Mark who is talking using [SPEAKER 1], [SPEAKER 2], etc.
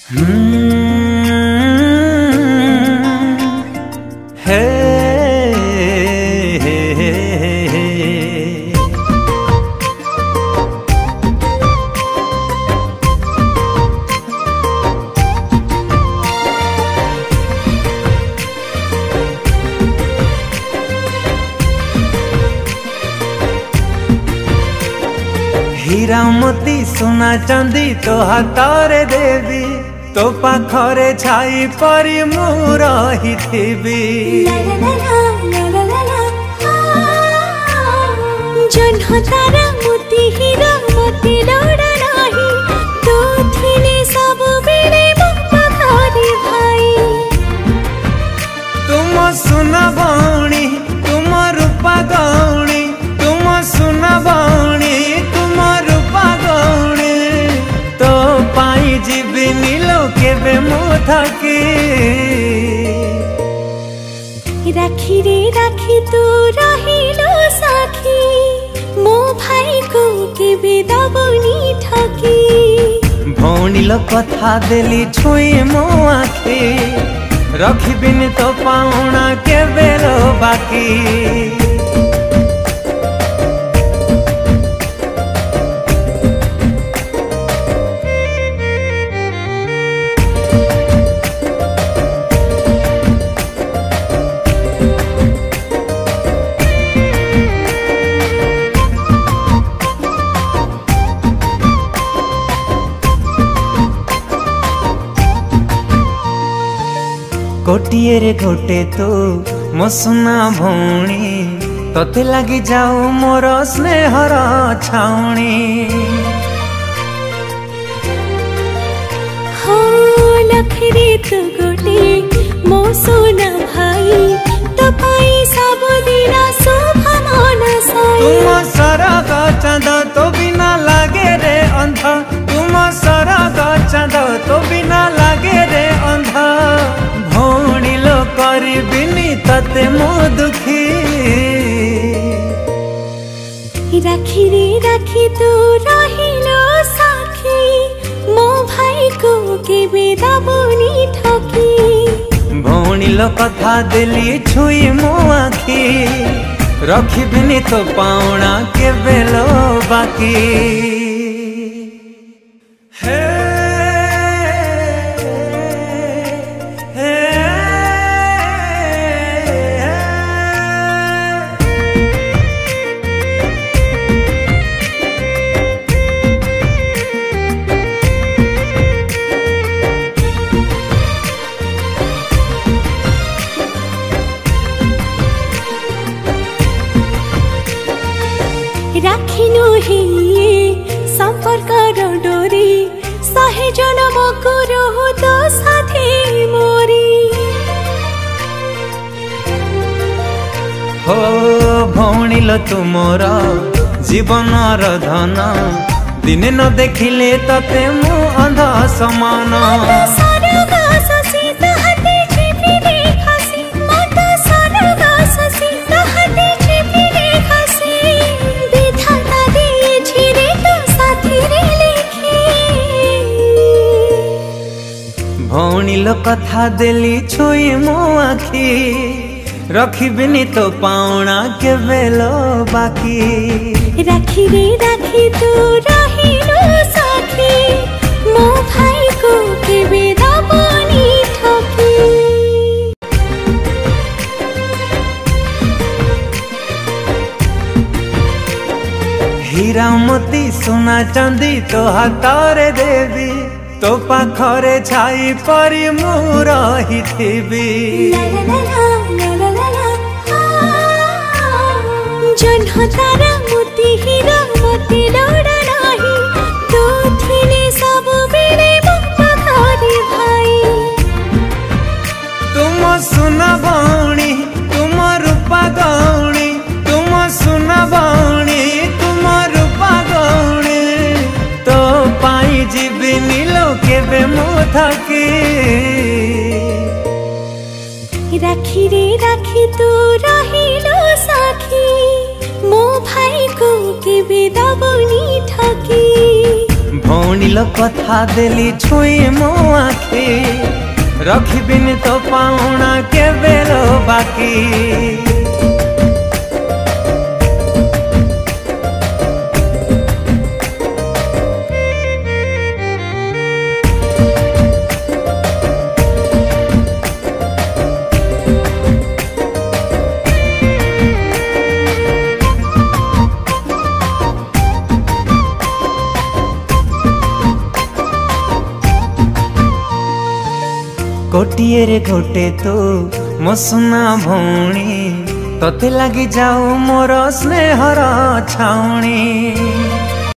[SPEAKER 1] हीरा मोती सोना चांदी तो हाथरे देवी तो पाखरे छाई परी मु रहिथिबी।
[SPEAKER 2] जन्ह तारा मोती हीरा मोती लोड़ा नाही तो थिने सब बेले पाखरे भाई।
[SPEAKER 1] तुम सुना भौणी तुम रूपा गौणी तुम सुना भौणी
[SPEAKER 2] राखी रे राखी तू रहिलो साखी मो भाई को केबे दबनी ठकी।
[SPEAKER 1] भौणीलो कथा देली छुई मो आखी रखिबिन तो पाउना केबे लो बाकी। गोटिए रे गोटे तो मो सुना भौणी तोते लगी जाऊ मोर स्नेहर छाउणी।
[SPEAKER 2] हो लखरे तो गोटे मो सुना भाई तो पाई सब दिन शोभा मन साई।
[SPEAKER 1] तुम सरग चांद तो बिना लागे रे अंध तुम सरग चांद तो बिना लागे रे अंध। भौणी लो करबिनी तते मो दुखी।
[SPEAKER 2] राखी रे राखी तू रहिलो साखी मो भाई को केबे दबनी ठकी।
[SPEAKER 1] भौणी लो कथा देली छुई मो आखी रखिबिनी तो पाउना केबे लो बाकी।
[SPEAKER 2] राखिनु हे संपर्क डोरी सहे जनम को रहो तो साथी मोरी।
[SPEAKER 1] हो भौणी लो तुमर जीवन धन दिने न देखिले तते मु अंध समान। भौणी लो कथा देली छुई मो आखी रखिबिनी तो पाउना केबे लो बाकी।
[SPEAKER 2] राखी रे राखी तू रहिलो साखी मो भाई को केबे दबनी ठकी।
[SPEAKER 1] हीरा मोती सोना चांदी तो हाथरे देवी तो पाखरे छाई परी मु रहिथिबी।
[SPEAKER 2] जन्ह तारा मोती हीरा मोती लोड़ा नाही तो थिने सब बेले पाखरे भाई।
[SPEAKER 1] तुम सुना भौणी तुम रूपा गौणी तुम सुना भौणी तुम रूपा गौणी तो पाई जीबिनी लो केबे मु थकी।
[SPEAKER 2] राखी रे राखी तू रहिलो साखी मो भाई को केबे दबनी ठकी।
[SPEAKER 1] भौणी लो कथा देली छुई मो आखी रखिबिन तो पाउना के बेलो बाकी। गोटिए रे गोटे तो मो सुना भौणी तोते लगी जाऊ मोर स्नेहर छाउणी।